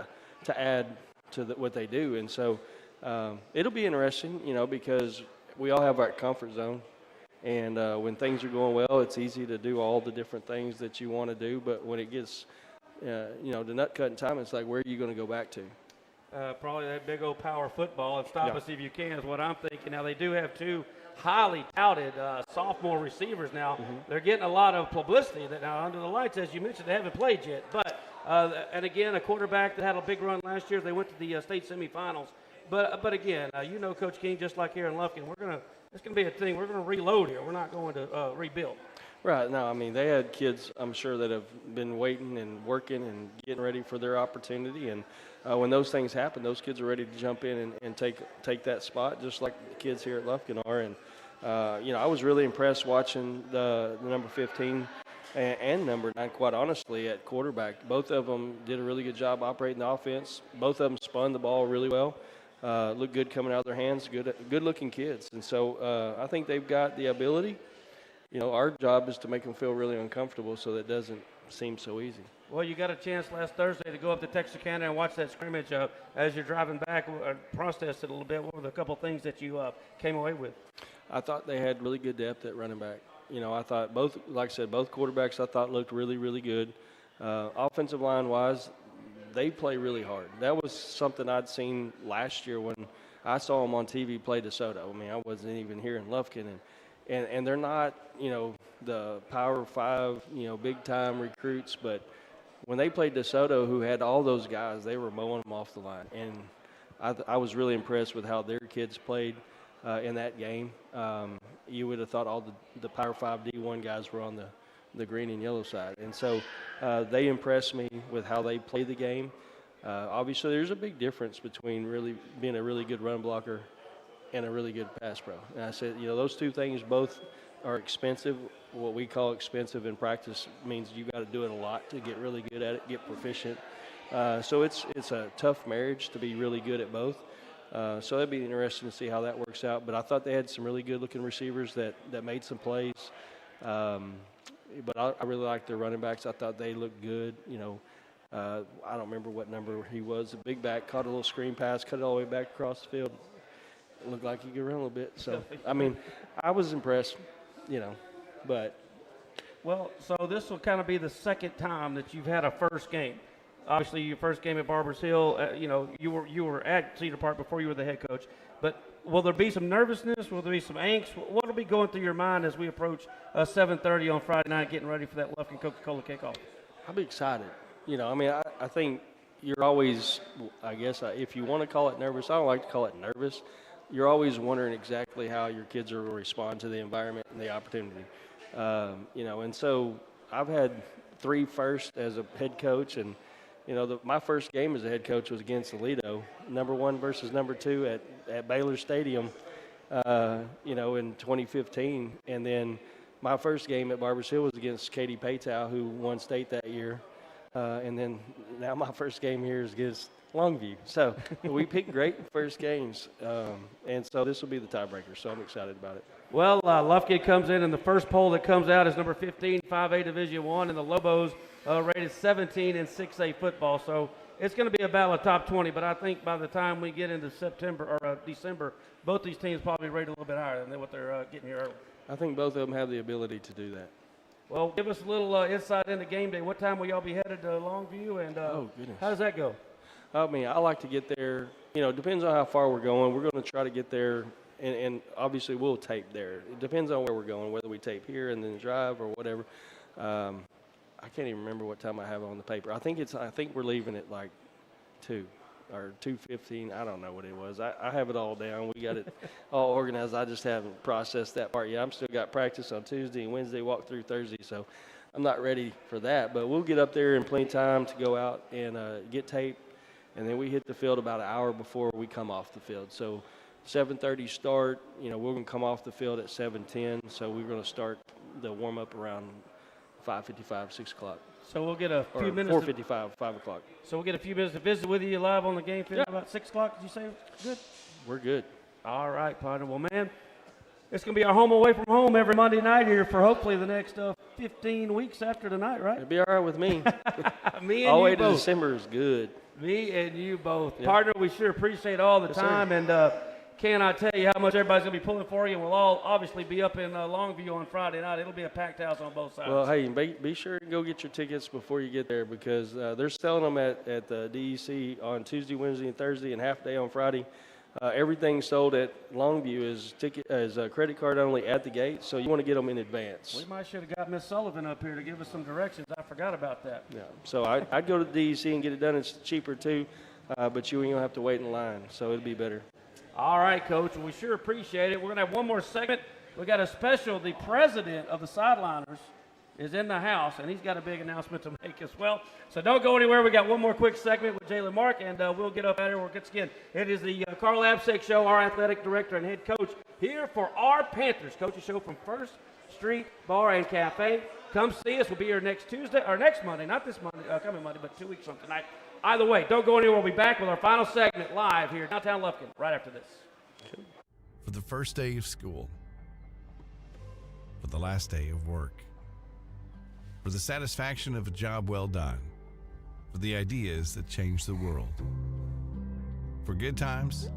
Speaker 2: to add to what they do. And so it'll be interesting, you know, because we all have our comfort zone. And when things are going well, it's easy to do all the different things that you want to do. But when it gets, you know, the nut cutting time, it's like, where are you going to go back to?
Speaker 1: Probably that big old power football and stop us if you can is what I'm thinking. Now, they do have 2 highly touted sophomore receivers now. Mm-hmm. They're getting a lot of publicity that now under the lights, as you mentioned, they haven't played yet. But, and again, a quarterback that had a big run last year. They went to the state semifinals. But again, you know, Coach King, just like here in Lufkin, it's going to be a thing. We're going to reload here. We're not going to rebuild.
Speaker 2: Right. No, I mean, they had kids, I'm sure, that have been waiting and working and getting ready for their opportunity. And when those things happen, those kids are ready to jump in and take that spot, just like the kids here at Lufkin are. And, you know, I was really impressed watching the number 15 and number 9, quite honestly, at quarterback. Both of them did a really good job operating the offense. Both of them spun the ball really well. Looked good coming out of their hands. Good-looking kids. And so I think they've got the ability. Our job is to make them feel really uncomfortable so that it doesn't seem so easy.
Speaker 1: Well, you got a chance last Thursday to go up to Texarkana and watch that scrimmage as you're driving back, process it a little bit. What were the couple things that you came away with?
Speaker 2: I thought they had really good depth at running back. I thought both quarterbacks I thought looked really, really good. Offensive line-wise, they play really hard. That was something I'd seen last year when I saw them on TV play DeSoto. I mean, I wasn't even here in Lufkin, and they're not, the Power 5, big-time recruits, but when they played DeSoto, who had all those guys, they were mowing them off the line. And I was really impressed with how their kids played in that game. You would have thought all the Power 5 D1 guys were on the green and yellow side. And so they impressed me with how they play the game. Obviously, there's a big difference between really being a really good run blocker and a really good pass pro. And I said, those two things both are expensive. What we call expensive in practice means you got to do it a lot to get really good at it, get proficient. So it's a tough marriage to be really good at both. So that'd be interesting to see how that works out. But I thought they had some really good-looking receivers that made some plays. But I really liked their running backs. I thought they looked good. I don't remember what number he was. The big back caught a little screen pass, cut it all the way back across the field. It looked like he could run a little bit. So, I mean, I was impressed, but.
Speaker 1: Well, so this will kind of be the second time that you've had a first game. Obviously, your first game at Barbers Hill, you were at Cedar Park before you were the head coach. But will there be some nervousness? Will there be some angst? What will be going through your mind as we approach 7:30 on Friday night, getting ready for that Lufkin Coca-Cola kickoff?
Speaker 2: I'll be excited. I think you're always, if you want to call it nervous, I don't like to call it nervous. You're always wondering exactly how your kids are going to respond to the environment and the opportunity. And so I've had 3 firsts as a head coach, and my first game as a head coach was against Aledo, number 1 versus number 2 at Baylor Stadium, in 2015. And then my first game at Barbers Hill was against Katie Paytow, who won state that year. And then now my first game here is against Longview. So we picked great first games. And so this will be the tiebreaker, so I'm excited about it.
Speaker 1: Well, Lufkin comes in, and the first poll that comes out is number 15, 5A Division I, and the Lobos rated 17 in 6A football. So it's going to be a battle of top 20, but I think by the time we get into September or December, both these teams probably rated a little bit higher than what they're getting here early.
Speaker 2: I think both of them have the ability to do that.
Speaker 1: Well, give us a little insight into game day. What time will y'all be headed to Longview, and how does that go?
Speaker 2: I mean, I like to get there. It depends on how far we're going. We're going to try to get there, and obviously we'll tape there. It depends on where we're going, whether we tape here and then drive or whatever. I can't even remember what time I have on the paper. I think we're leaving at like 2 or 2:15. I don't know what it was. I have it all down. We got it all organized. I just haven't processed that part yet. I'm still got practice on Tuesday and Wednesday, walk through Thursday, so I'm not ready for that. But we'll get up there in plenty of time to go out and get tape. And then we hit the field about an hour before we come off the field. So 7:30 start, we're going to come off the field at 7:10. So we're going to start the warm-up around 5:55, 6 o'clock.
Speaker 1: So we'll get a few minutes.
Speaker 2: 4:55, 5 o'clock.
Speaker 1: So we'll get a few minutes to visit with you live on the game field about 6 o'clock, did you say? Good?
Speaker 2: We're good.
Speaker 1: All right, partner. Well, man, it's going to be our home away from home every Monday night here for hopefully the next 15 weeks after tonight, right?
Speaker 2: It'll be all right with me.
Speaker 1: Me and
Speaker 2: all the way
Speaker 1: you
Speaker 2: to
Speaker 1: both.
Speaker 2: December is good.
Speaker 1: Me and you both.
Speaker 2: Yep.
Speaker 1: Partner, we sure appreciate all the time.
Speaker 2: Sir.
Speaker 1: And cannot tell you how much everybody's going to be pulling for you. And we'll all obviously be up in Longview on Friday night. It'll be a packed house on both sides.
Speaker 2: Well, hey, be sure to go get your tickets before you get there, because they're selling them at the DEC on Tuesday, Wednesday, and Thursday, and half day on Friday. Everything sold at Longview is credit card only at the gate, so you want to get them in advance.
Speaker 1: We might should have got Miss Sullivan up here to give us some directions. I forgot about that.
Speaker 2: Yeah, so I'd go to the DEC and get it done. It's cheaper too, but you ain't gonna have to wait in line, so it'll be better.
Speaker 1: All right, Coach. We sure appreciate it. We're gonna have one more segment. We got a special. The president of the Sideliners is in the house, and he's got a big announcement to make as well. So don't go anywhere. We got one more quick segment with Jalen Mark, and we'll get up out of here. Once again, it is the Carl Abseck Show, our athletic director and head coach here for our Panthers. Coach's show from First Street Bar and Cafe. Come see us. We'll be here next Tuesday, or next Monday, not this Monday, coming Monday, but 2 weeks from tonight. Either way, don't go anywhere. We'll be back with our final segment live here in downtown Lufkin right after this.
Speaker 15: For the first day of school, for the last day of work, for the satisfaction of a job well done, for the ideas that change the world, for good times,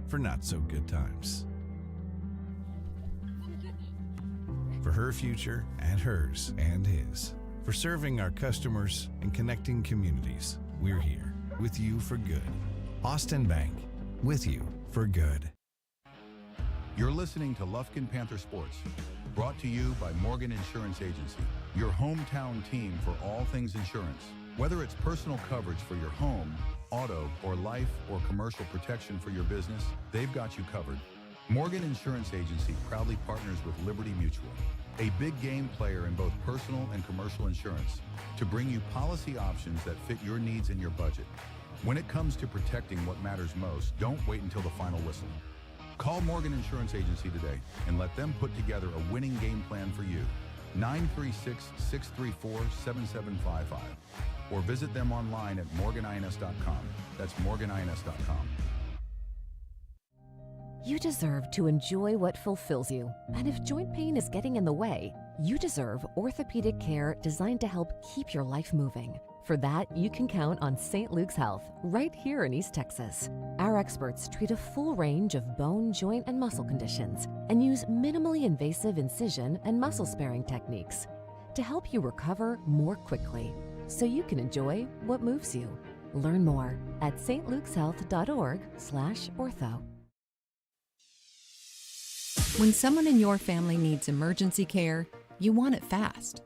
Speaker 15: for not so good times, for her future and hers and his, for serving our customers and connecting communities. We're here with you for good. Austin Bank, with you for good.
Speaker 16: You're listening to Lufkin Panther Sports, brought to you by Morgan Insurance Agency, your hometown team for all things insurance. Whether it's personal coverage for your home, auto, or life or commercial protection for your business, they've got you covered. Morgan Insurance Agency proudly partners with Liberty Mutual, a big game player in both personal and commercial insurance, to bring you policy options that fit your needs and your budget. When it comes to protecting what matters most, don't wait until the final whistle. Call Morgan Insurance Agency today and let them put together a winning game plan for you. 936-634-7755. Or visit them online at morganins.com. That's morganins.com.
Speaker 3: You deserve to enjoy what fulfills you. And if joint pain is getting in the way, you deserve orthopedic care designed to help keep your life moving. For that, you can count on St. Luke's Health, right here in East Texas. Our experts treat a full range of bone, joint, and muscle conditions and use minimally invasive incision and muscle-sparing techniques to help you recover more quickly so you can enjoy what moves you. Learn more at stlukeshealth.org/ortho.
Speaker 5: When someone in your family needs emergency care, you want it fast.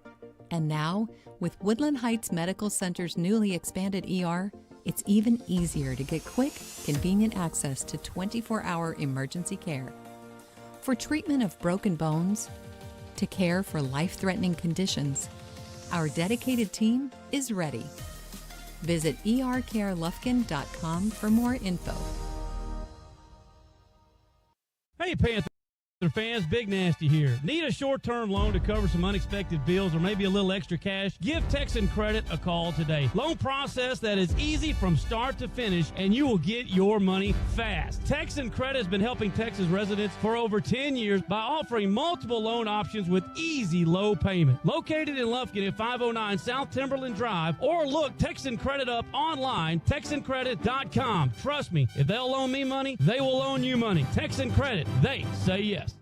Speaker 5: And now, with Woodland Heights Medical Center's newly expanded ER, it's even easier to get quick, convenient access to 24-hour emergency care. For treatment of broken bones, to care for life-threatening conditions, our dedicated team is ready. Visit ercarelufkin.com for more info.
Speaker 4: Hey, Panther fans, Big Nasty here. Need a short-term loan to cover some unexpected bills or maybe a little extra cash? Give Texan Credit a call today. Loan process that is easy from start to finish, and you will get your money fast. Texan Credit has been helping Texas residents for over 10 years by offering multiple loan options with easy low payment. Located in Lufkin at 509 South Timberland Drive, or look Texan Credit up online, TexanCredit.com. Trust me, if they'll loan me money, they will loan you money. Texan Credit, they say yes.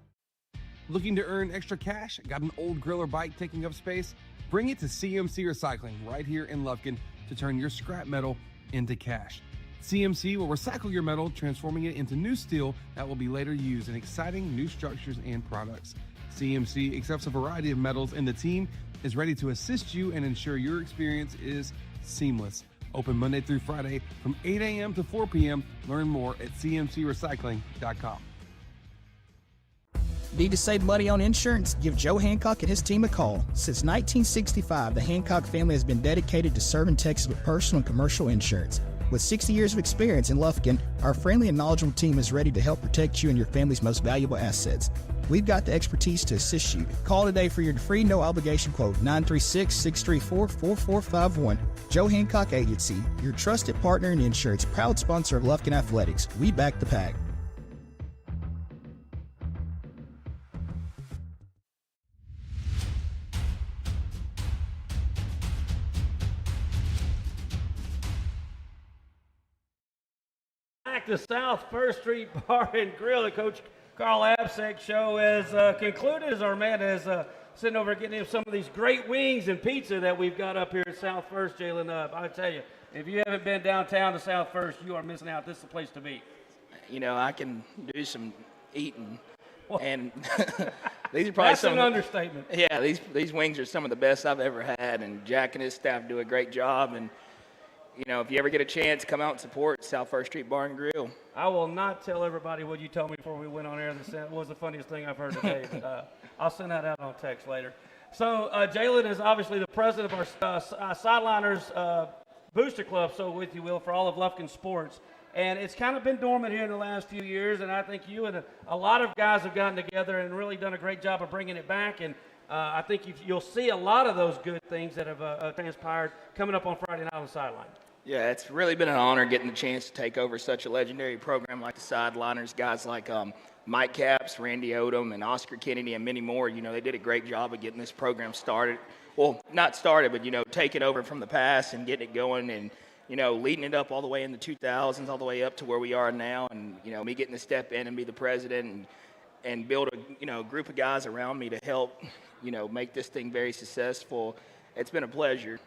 Speaker 10: Looking to earn extra cash? Got an old grill or bike taking up space? Bring it to CMC Recycling right here in Lufkin to turn your scrap metal into cash. CMC will recycle your metal, transforming it into new steel that will be later used in exciting new structures and products. CMC accepts a variety of metals, and the team is ready to assist you and ensure your experience is seamless. Open Monday through Friday from 8 a.m. to 4 p.m. Learn more at cmcrecycling.com.
Speaker 9: Need to save money on insurance? Give Joe Hancock and his team a call. Since 1965, the Hancock family has been dedicated to serving Texas with personal and commercial insurance. With 60 years of experience in Lufkin, our friendly and knowledgeable team is ready to help protect you and your family's most valuable assets. We've got the expertise to assist you. Call today for your free no-obligation quote, 936-634-4451. Joe Hancock Agency, your trusted partner in insurance, proud sponsor of Lufkin Athletics. We back the pack.
Speaker 1: Back to South First Street Bar and Grill. The Coach Carl Abseck show is concluded as our man is sitting over getting him some of these great wings and pizza that we've got up here at South First, Jalen. I tell you, if you haven't been downtown to South First, you are missing out. This is the place to be.
Speaker 17: You know, I can do some eating, and these are probably
Speaker 1: That's an understatement.
Speaker 17: Yeah, these wings are some of the best I've ever had, and Jack and his staff do a great job. And you know, if you ever get a chance, come out and support South First Street Bar and Grill.
Speaker 1: I will not tell everybody what you told me before we went on air. That was the funniest thing I've heard today. But, I'll send that out on text later. So Jalen is obviously the president of our Sideliners Booster Club. So with you, Will, for all of Lufkin Sports. And it's kind of been dormant here in the last few years, and I think you and a lot of guys have gotten together and really done a great job of bringing it back. And I think you'll see a lot of those good things that have transpired coming up on Friday night on the sideline.
Speaker 17: Yeah, it's really been an honor getting the chance to take over such a legendary program like the Sideliners. Guys like Mike Capps, Randy Odom, and Oscar Kennedy, and many more. You know, they did a great job of getting this program started. Well, not started, but, you know, taking over from the past and getting it going and, you know, leading it up all the way in the 2000s, all the way up to where we are now. And, you know, me getting to step in and be the president and build a, you know, group of guys around me to help, you know, make this thing very successful. It's been a pleasure.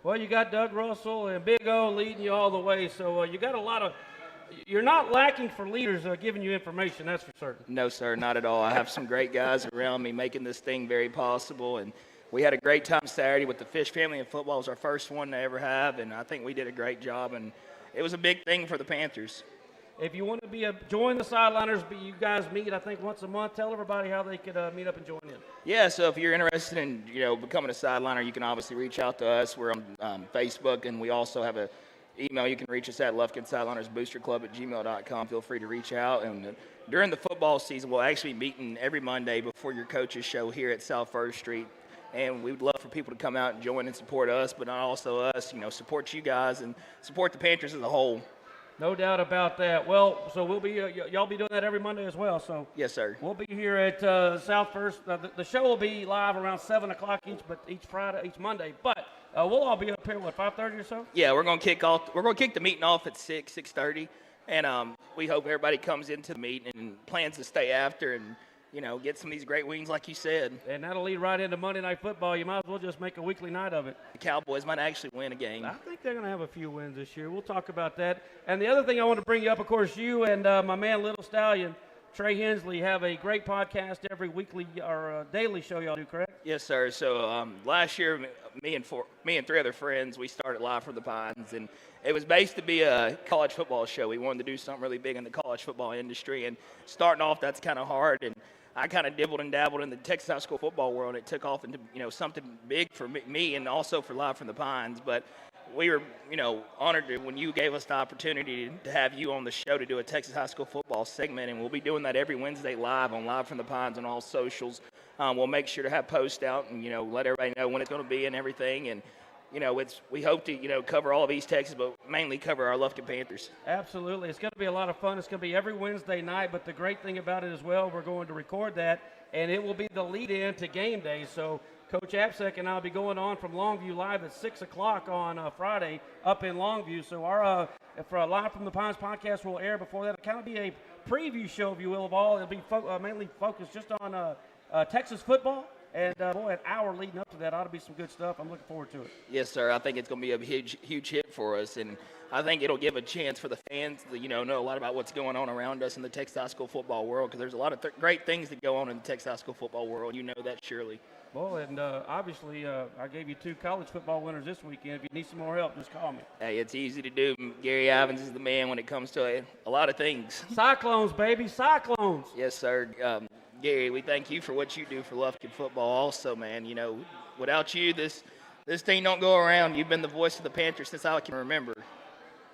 Speaker 1: Well, you got Doug Russell and Big O leading you all the way, so you got a lot of – you're not lacking for leaders giving you information, that's for certain.
Speaker 17: No, sir, not at all. I have some great guys around me making this thing very possible, and we had a great time Saturday with the Fish family in football. It was our first one to ever have, and I think we did a great job, and it was a big thing for the Panthers.
Speaker 1: If you want to join the Sideliners, you guys meet, I think, once a month. Tell everybody how they could meet up and join in.
Speaker 17: Yeah, so if you're interested in, you know, becoming a Sideliner, you can obviously reach out to us. We're on Facebook, and we also have an email. You can reach us at LufkinSidelinersBoosterClub@gmail.com. Feel free to reach out. And during the football season, we'll actually be meeting every Monday before your coaches show here at South 1st Street. And we would love for people to come out and join and support us, but not also us, you know, support you guys and support the Panthers as a whole.
Speaker 1: No doubt about that. Well, so we'll be y'all be doing that every Monday as well. So
Speaker 17: yes, sir.
Speaker 1: We'll be here at South First. The show will be live around 7 o'clock each Monday. But we'll all be up here, 5:30 or so?
Speaker 17: Yeah, we're gonna kick the meeting off at 6:30, and we hope everybody comes into the meeting and plans to stay after and, you know, get some of these great wings like you said.
Speaker 1: And that'll lead right into Monday Night Football. You might as well just make a weekly night of it.
Speaker 17: The Cowboys might actually win a game.
Speaker 1: I think they're going to have a few wins this year. We'll talk about that. And the other thing I want to bring you up, of course, you and my man Little Stallion, Trey Hensley, have a great podcast every weekly or daily show y'all do, correct?
Speaker 17: Yes, sir. So last year, me and 3 other friends, we started Live from the Pines, and it was based to be a college football show. We wanted to do something really big in the college football industry, and starting off, that's kind of hard. And I kind of dibbled and dabbled in the Texas high school football world. It took off into, you know, something big for me and also for Live from the Pines. But we were, you know, honored when you gave us the opportunity to have you on the show to do a Texas high school football segment, and we'll be doing that every Wednesday live on Live from the Pines on all socials. We'll make sure to have posts out and, you know, let everybody know when it's going to be and everything. And, you know, we hope to, you know, cover all of East Texas, but mainly cover our Lufkin Panthers.
Speaker 1: Absolutely. It's going to be a lot of fun. It's going to be every Wednesday night, but the great thing about it as well, we're going to record that, and it will be the lead-in to game day. So Coach Abseck and I will be going on from Longview live at 6 o'clock on Friday up in Longview. So our Live from the Pines podcast will air before that. It'll kind of be a preview show, if you will, of all. It'll be mainly focused just on Texas football. And, boy, an hour leading up to that ought to be some good stuff. I'm looking forward to it.
Speaker 17: Yes, sir. I think it's going to be a huge hit for us. And I think it'll give a chance for the fans to, you know a lot about what's going on around us in the Texas high school football world, because there's a lot of great things that go on in the Texas high school football world. You know that surely.
Speaker 1: Well, and obviously I gave you 2 college football winners this weekend. If you need some more help, just call me.
Speaker 17: Hey, it's easy to do. Gary Ivins is the man when it comes to a lot of things.
Speaker 1: Cyclones, baby, Cyclones.
Speaker 17: Yes, sir. Gary, we thank you for what you do for Lufkin football also, man. You know, without you, this thing don't go around. You've been the voice of the Panthers since I can remember.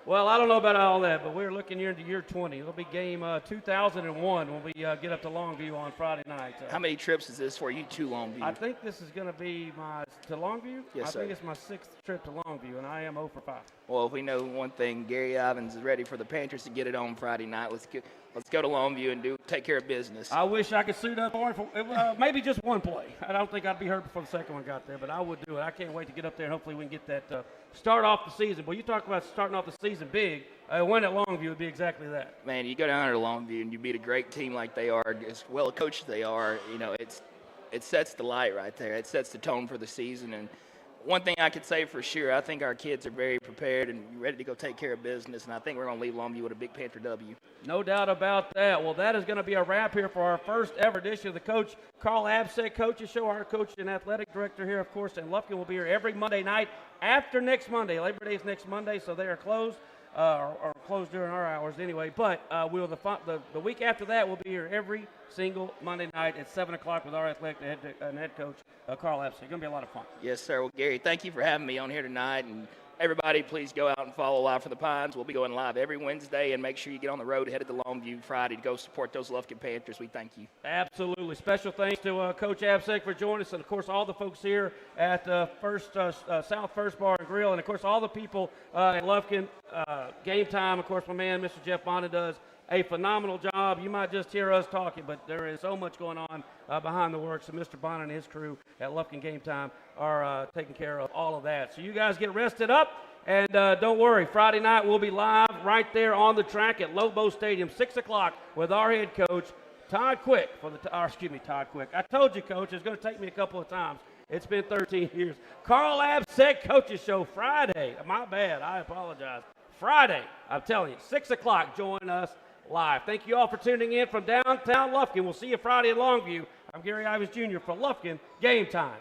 Speaker 1: Well, I don't know about all that, but we're looking here into year 20. It'll be game 2001 when we get up to Longview on Friday night.
Speaker 17: How many trips is this for you to Longview?
Speaker 1: I think this is going to be to Longview?
Speaker 17: Yes, sir.
Speaker 1: I think it's my 6th trip to Longview, and I am 0 for 5.
Speaker 17: Well, if we know one thing, Gary Ivins is ready for the Panthers to get it on Friday night. Let's go to Longview and take care of business.
Speaker 1: I wish I could suit up for it maybe just one play. I don't think I'd be hurt before the second one got there, but I would do it. I can't wait to get up there, and hopefully we can get that start off the season. Well, you talk about starting off the season big. Win at Longview would be exactly that.
Speaker 17: Man, you go down to Longview and you beat a great team like they are, as well coached as they are. You know, it sets the light right there. It sets the tone for the season. And one thing I could say for sure, I think our kids are very prepared and ready to go take care of business, and I think we're going to leave Longview with a big Panther W.
Speaker 1: No doubt about that. Well, that is going to be a wrap here for our first ever edition of the Coach Carl Abseck Coaches Show. Our coach and athletic director here, of course, and Lufkin will be here every Monday night after next Monday. Labor Day is next Monday, so they are closed. Or closed during our hours anyway. But the week after that, we'll be here every single Monday night at 7 o'clock with our athletic head coach, Carl Abseck. It's going to be a lot of fun.
Speaker 17: Yes, sir. Well, Gary, thank you for having me on here tonight. And everybody, please go out and follow Live for the Pines. We'll be going live every Wednesday, and make sure you get on the road headed to Longview Friday to go support those Lufkin Panthers. We thank you.
Speaker 1: Absolutely. Special thanks to Coach Abseck for joining us, and, of course, all the folks here at South First Bar and Grill, and, of course, all the people at Lufkin. Game Time, of course, my man, Mr. Jeff Bonnet, does a phenomenal job. You might just hear us talking, but there is so much going on behind the works, and Mr. Bonnet and his crew at Lufkin Game Time are taking care of all of that. So you guys get rested up, and don't worry, Friday night we'll be live right there on the track at Lobo Stadium, 6 o'clock, with our head coach, Todd Quick. Todd Quick. I told you, Coach, it's going to take me a couple of times. It's been 13 years. Carl Abseck Coaches Show Friday. My bad. I apologize. Friday, I'm telling you, 6 o'clock, join us live. Thank you all for tuning in from downtown Lufkin. We'll see you Friday in Longview. I'm Gary Ivins Jr. for Lufkin Game Time.